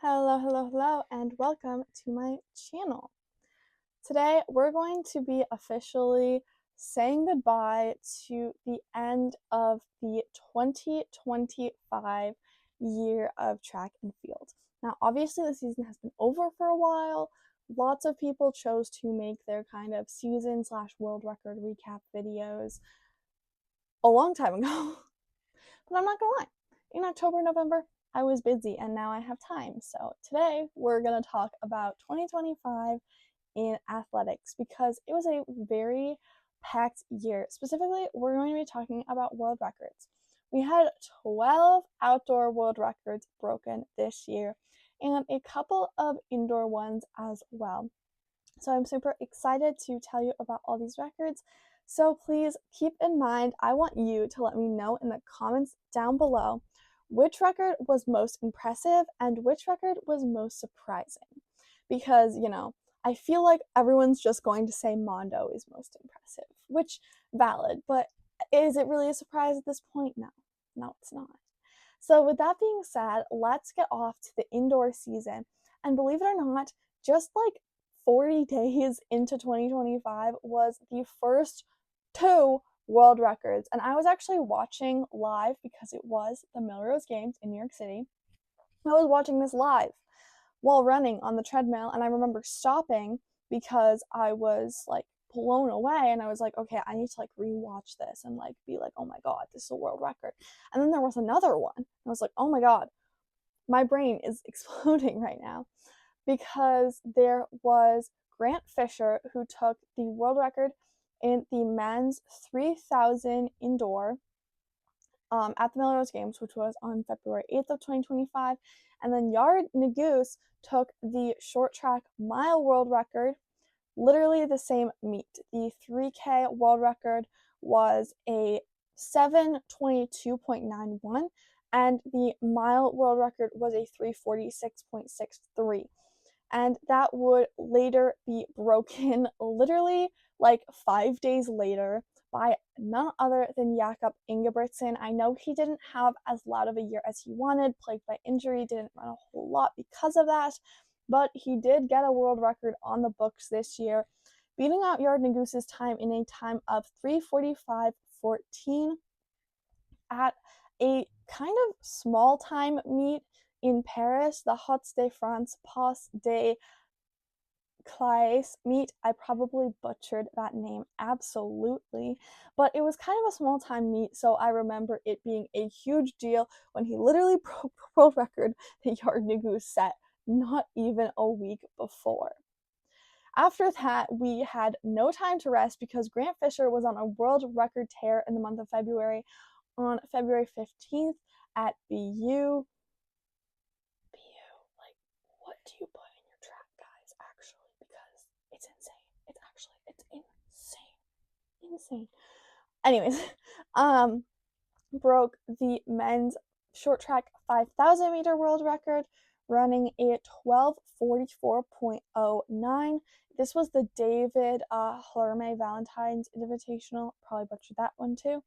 Hello, and welcome to my channel. Today, we're going to be officially saying goodbye to the end of the 2025 year of track and field. Now, obviously, the season has been over for a while. Lots of people chose to make their kind of season/world record recap videos a long time ago. But I'm not gonna lie, in October, November, I was busy and now I have time. So today we're gonna talk about 2025 in athletics because it was a very packed year. Specifically, we're going to be talking about world records. We had 12 outdoor world records broken this year and a couple of indoor ones as well. So I'm super excited to tell you about all these records. So please keep in mind, I want you to let me know in the comments down below which record was most impressive and which record was most surprising. Because, I feel like everyone's just going to say Mondo is most impressive, which valid, but is it really a surprise at this point? No, it's not. So with that being said, let's get off to the indoor season. And believe it or not, just like 40 days into 2025 was the first two world records. And I was actually watching live because it was the Millrose Games in New York City. I was watching this live while running on the treadmill, and I remember stopping because I was like blown away, and I was like, okay, I need to like rewatch this and like be like, oh my god, this is a world record. And then there was another one, and I was like, oh my god, my brain is exploding right now, because there was Grant Fisher who took the world record in the men's 3,000 indoor at the Millrose Games, which was on February 8th of 2025. And then Yard Nuguse took the short track mile world record, literally the same meet. The 3K world record was a 7:22.91, and the mile world record was a 3:46.63. And that would later be broken literally like 5 days later by none other than Jakob Ingebrigtsen. I know he didn't have as loud of a year as he wanted, plagued by injury, didn't run a whole lot because of that, but he did get a world record on the books this year, beating out Yard Nuguse's time in a time of 3:45.14 at a kind of small time meet in Paris, the Hots de France Pas de Claes meet. I probably butchered that name absolutely, but it was kind of a small time meet, so I remember it being a huge deal when he literally broke the world record that Yard Nuguse set not even a week before. After that, we had no time to rest because Grant Fisher was on a world record tear in the month of February. On February 15th at BU, like, what do you put in your track, guys, actually? Because it's insane. It's insane. Anyways, broke the men's short track 5,000 meter world record, running a 12:44.09. This was the David Hlerme Valentine's Invitational. Probably butchered that one too.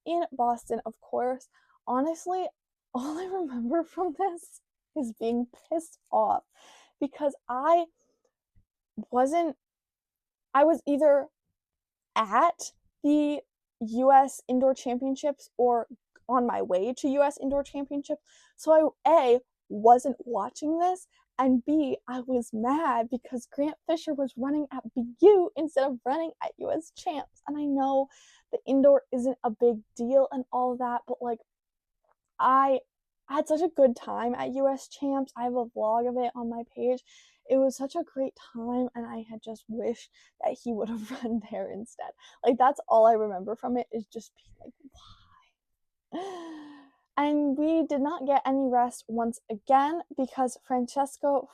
In Boston, of course. Honestly, all I remember from this is being pissed off because I was either at the US Indoor Championships or on my way to US Indoor Championships. So I wasn't watching this, and B, I was mad because Grant Fisher was running at BU instead of running at US Champs. And I know the indoor isn't a big deal and all that, but like, I had such a good time at US Champs. I have a vlog of it on my page. It was such a great time, and I had just wished that he would have run there instead. Like, that's all I remember from it, is just being like, why? And we did not get any rest once again because Francesco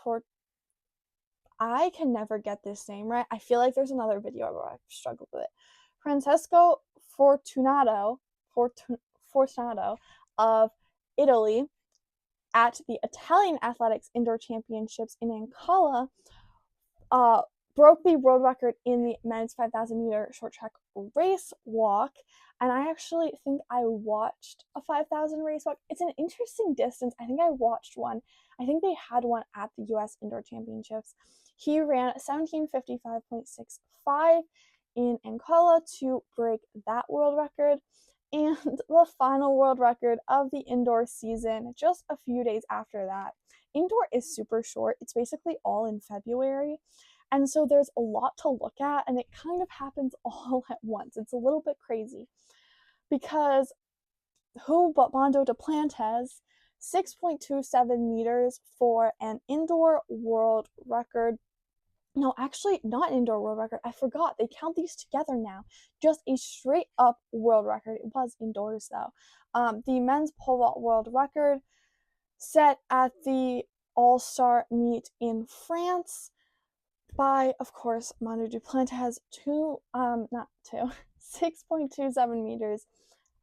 I can never get this name right. I feel like there's another video where I've struggled with it. Francesco Fortunato of Italy at the Italian Athletics Indoor Championships in Ancona broke the world record in the men's 5,000 meter short track race walk. And I actually think I watched a 5,000 race walk. It's an interesting distance. I think I watched one. I think they had one at the US Indoor Championships. He ran 17:55.65 in Ankara to break that world record. And the final world record of the indoor season, just a few days after that. Indoor is super short. It's basically all in February. And so there's a lot to look at, and it kind of happens all at once. It's a little bit crazy because who but Mondo Duplantis, 6.27 meters for an indoor world record. No, actually, not indoor world record. I forgot. They count these together now. Just a straight up world record. It was indoors, though. The men's pole vault world record set at the All-Star meet in France by, of course, Mondo Duplantis, 6.27 meters.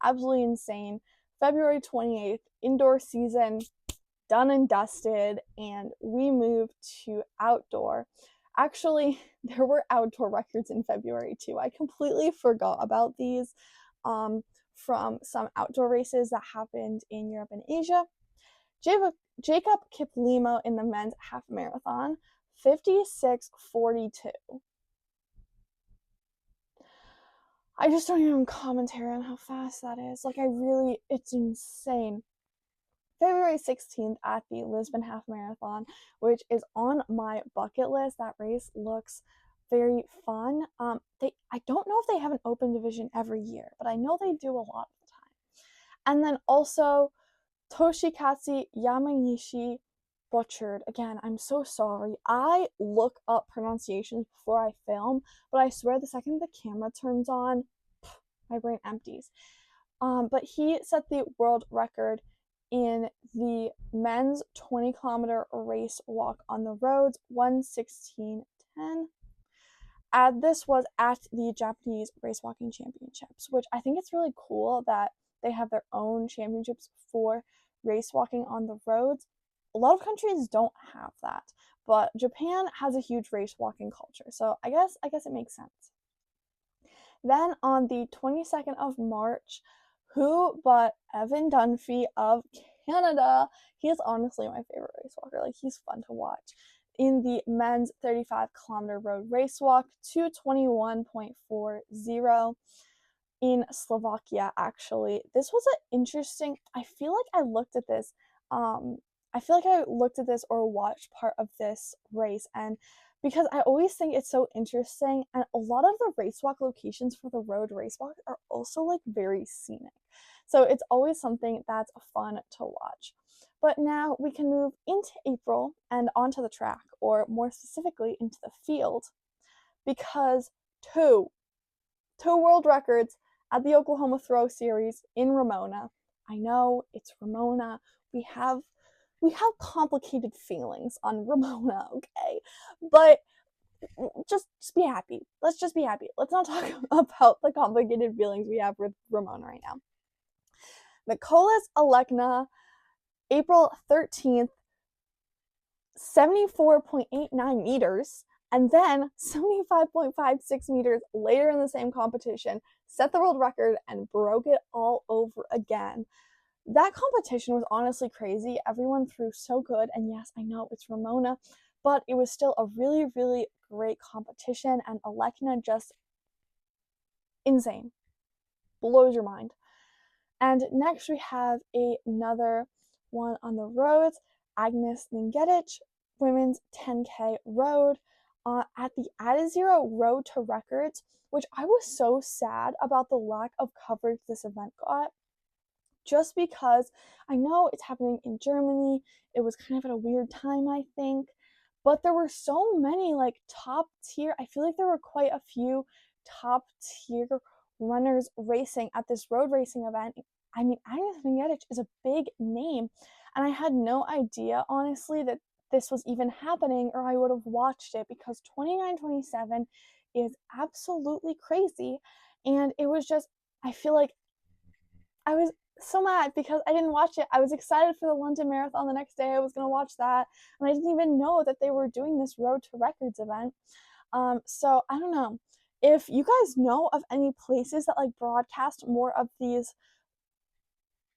Absolutely insane. February 28th, indoor season, done and dusted, and we moved to outdoor. Actually, there were outdoor records in February too. I completely forgot about these from some outdoor races that happened in Europe and Asia. Jacob Kiplimo in the men's half marathon, 56:42. I just don't even commentary on how fast that is. Like, it's insane. February 16th at the Lisbon Half Marathon, which is on my bucket list. That race looks very fun. I don't know if they have an open division every year, but I know they do a lot of the time. And then also Toshikatsu Yamanishi, butchered. Again, I'm so sorry. I look up pronunciations before I film, but I swear the second the camera turns on, my brain empties. But he set the world record in the men's 20-kilometer race walk on the roads, 1:16:10. And this was at the Japanese Race Walking Championships, which I think it's really cool that they have their own championships for race walking on the roads. A lot of countries don't have that, but Japan has a huge race walking culture, so I guess it makes sense. Then on the 22nd of March, who but Evan Dunphy of Canada? He is honestly my favorite race walker. Like, he's fun to watch. In the men's 35-kilometer road race walk, 2:21.40 in Slovakia, actually. This was an interesting, I feel like I looked at this or watched part of this race, and because I always think it's so interesting, and a lot of the race walk locations for the road race walk are also like very scenic. So it's always something that's fun to watch. But now we can move into April and onto the track, or more specifically into the field, because two world records at the Oklahoma Throw Series in Ramona. I know it's Ramona. We have complicated feelings on Ramona, okay? But just be happy. Let's just be happy. Let's not talk about the complicated feelings we have with Ramona right now. Mykolas Alekna, April 13th, 74.89 meters, and then 75.56 meters later in the same competition, set the world record and broke it all over again. That competition was honestly crazy. Everyone threw so good, and yes, I know it's Ramona, but it was still a really, really great competition, and Alekna just insane. Blows your mind. And next we have another one on the roads, Agnes Ningetic, women's 10K road at the Adizero Road to Records, which I was so sad about the lack of coverage this event got. Just because I know it's happening in Germany, it was kind of at a weird time, I think, but there were so many like top tier, I feel like there were quite a few top tier runners racing at this road racing event. I mean, Agnes Ningetic is a big name, and I had no idea, honestly, that this was even happening, or I would have watched it, because 29:27 is absolutely crazy, and it was just, I feel like I was so mad because I didn't watch it. I was excited for the London Marathon the next day. I was going to watch that, and I didn't even know that they were doing this Road to Records event. So I don't know if you guys know of any places that like broadcast more of these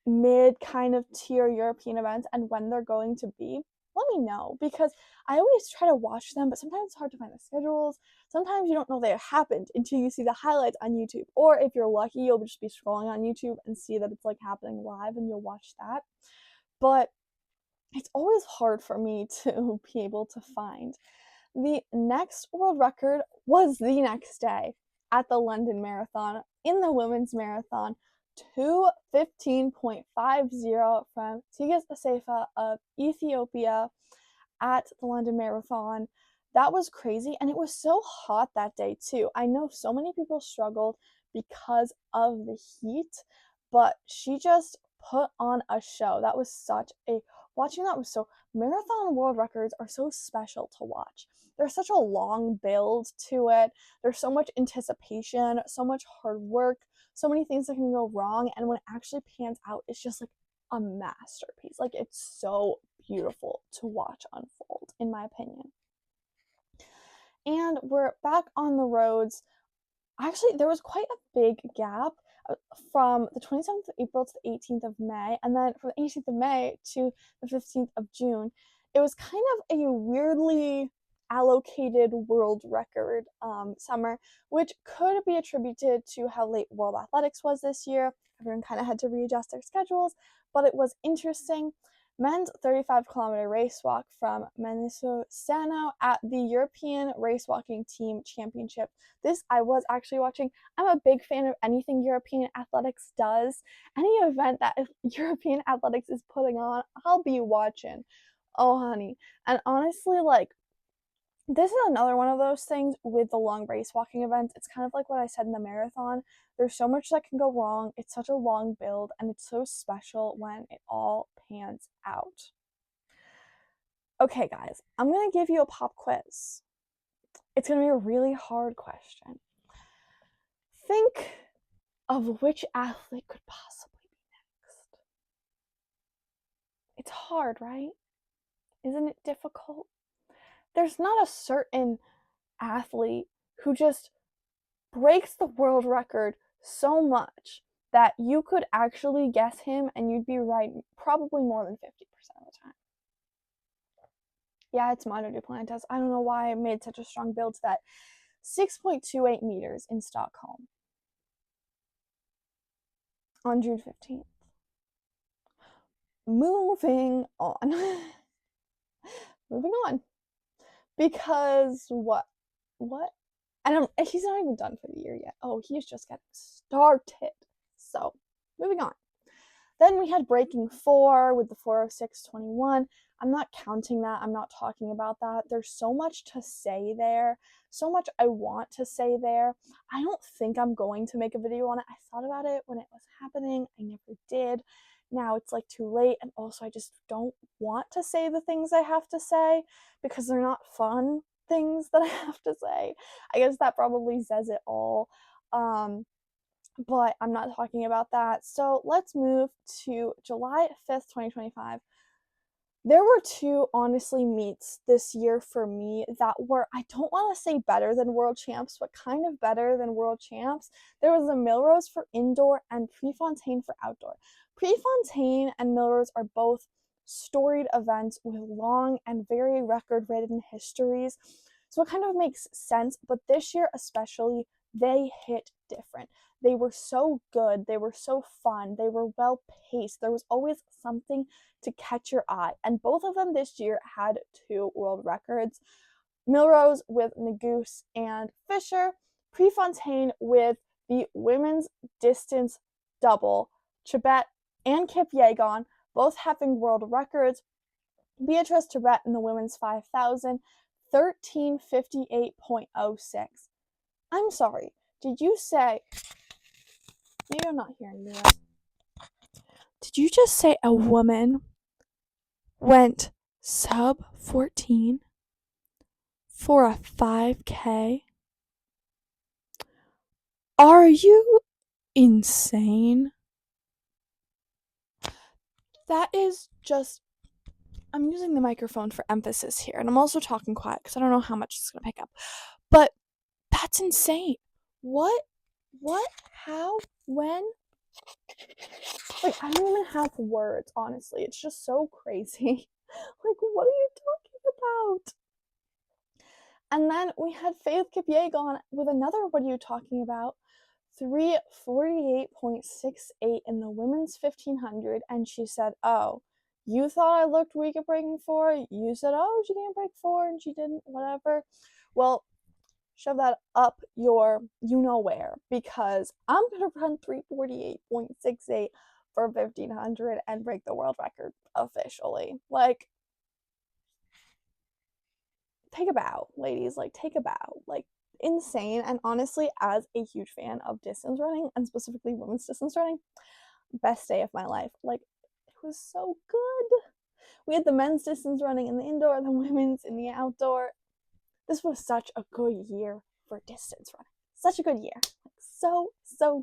mid kind of tier European events and when they're going to be. Let me know, because I always try to watch them, but sometimes it's hard to find the schedules. Sometimes you don't know they happened until you see the highlights on YouTube. Or if you're lucky, you'll just be scrolling on YouTube and see that it's like happening live and you'll watch that. But it's always hard for me to be able to find. The next world record was the next day at the London Marathon in the women's marathon. 2:15.50 from Tigist Assefa of Ethiopia at the London Marathon. That was crazy, and it was so hot that day too. I know so many people struggled because of the heat, but she just put on a show. That was such a watching that was so marathon world records are so special to watch. There's such a long build to it. There's so much anticipation, so much hard work, so many things that can go wrong, and when it actually pans out, it's just like a masterpiece. Like, it's so beautiful to watch unfold, in my opinion. And we're back on the roads. Actually, there was quite a big gap from the 27th of April to the 18th of May, and then from the 18th of May to the 15th of June. It was kind of a weirdly allocated world record summer, which could be attributed to how late World Athletics was this year. Everyone kind of had to readjust their schedules, but it was interesting. Men's 35-kilometer race walk from Sano at the European Race Walking Team Championship. This I was actually watching. I'm a big fan of anything European Athletics does. Any event that European Athletics is putting on, I'll be watching. Oh, honey. And honestly, like, this is another one of those things with the long race walking events. It's kind of like what I said in the marathon. There's so much that can go wrong. It's such a long build, and it's so special when it all pans out. Okay, guys, I'm going to give you a pop quiz. It's going to be a really hard question. Think of which athlete could possibly be next. It's hard, right? Isn't it difficult? There's not a certain athlete who just breaks the world record so much that you could actually guess him and you'd be right probably more than 50% of the time. Yeah, it's Manu Duplantis. I don't know why I made such a strong build to that. 6.28 meters in Stockholm on June 15th. Moving on. Moving on. Because what? He's not even done for the year yet. Oh, he's just getting started. So, moving on. Then we had breaking 4 with the 4:06:21. I'm not counting that. I'm not talking about that. There's so much to say there. So much I want to say there. I don't think I'm going to make a video on it. I thought about it when it was happening. I never did. Now it's like too late, and also I just don't want to say the things I have to say because they're not fun things that I have to say. I guess that probably says it all. But I'm not talking about that. So let's move to July 5th, 2025. There were 2, honestly, meets this year for me that were, I don't want to say better than world champs, but kind of better than world champs. There was the Millrose for indoor and Prefontaine for outdoor. Prefontaine and Millrose are both storied events with long and very record-ridden histories. So it kind of makes sense, but this year especially, they hit different. They were so good. They were so fun. They were well paced. There was always something to catch your eye. And both of them this year had 2 world records. Millrose with Neguse and Fisher. Prefontaine with the women's distance double. Chebet and Kipyegon both having world records. Beatrice Chebet in the women's 5,000, 13:58.06. I'm sorry. Did you say... Maybe I'm not hearing you right. Did you just say a woman went sub 14 for a 5K? Are you insane? That is just... I'm using the microphone for emphasis here, and I'm also talking quiet because I don't know how much it's going to pick up. But that's insane. What? How? When? Like, I don't even have words, honestly. It's just so crazy. Like, what are you talking about? And then we had Faith Kipyegon with another "What are you talking about?" 3:48.68 in the women's 1500, and she said, "Oh, you thought I looked weak at breaking 4? You said, oh, she can't break 4, and she didn't, whatever. Well, shove that up your you-know-where, because I'm going to run 3:48.68 for 1500 and break the world record officially." Like, take a bow, ladies. Like, take a bow. Like, insane. And honestly, as a huge fan of distance running, and specifically women's distance running, best day of my life. Like, it was so good. We had the men's distance running in the indoor, the women's in the outdoor. This was such a good year for distance running. Such a good year. Like, so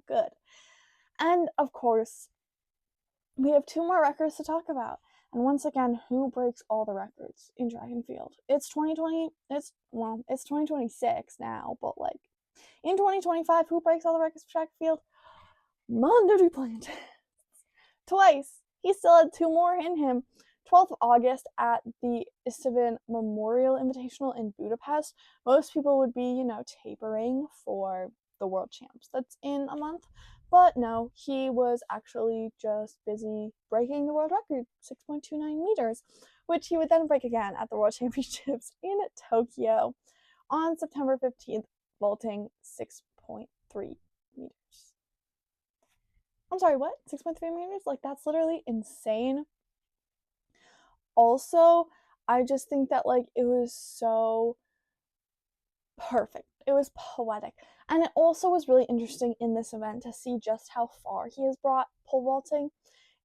good. And of course, we have 2 more records to talk about. And once again, who breaks all the records in track and field? It's 2020. It's 2026 now, but like in 2025, who breaks all the records for track and field? Mondo Duplantis. Twice. He still had 2 more in him. 12th of August at the Istvan Memorial Invitational in Budapest. Most people would be, tapering for the World Champs that's in a month. But no, he was actually just busy breaking the world record, 6.29 meters, which he would then break again at the World Championships in Tokyo on September 15th, vaulting 6.3 meters. I'm sorry, what? 6.3 meters? Like, that's literally insane. Also, I just think that, like, it was so perfect. It was poetic. And it also was really interesting in this event to see just how far he has brought pole vaulting.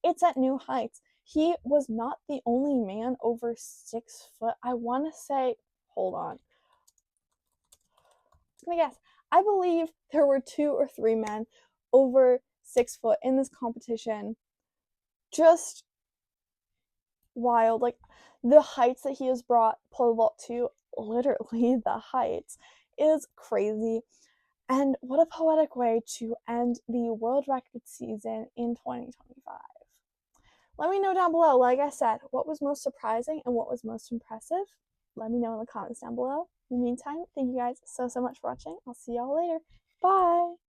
It's at new heights. He was not the only man over 6 foot. I want to say, hold on. I'm gonna guess. I believe there were 2 or 3 men over 6 foot in this competition. Just wild. Like, the heights that he has brought pole vault to, literally the heights, is crazy. And what a poetic way to end the world record season in 2025. Let me know down below, like I said, what was most surprising and what was most impressive. Let me know in the comments down below. In the meantime, thank you guys so much for watching. I'll see y'all later. Bye!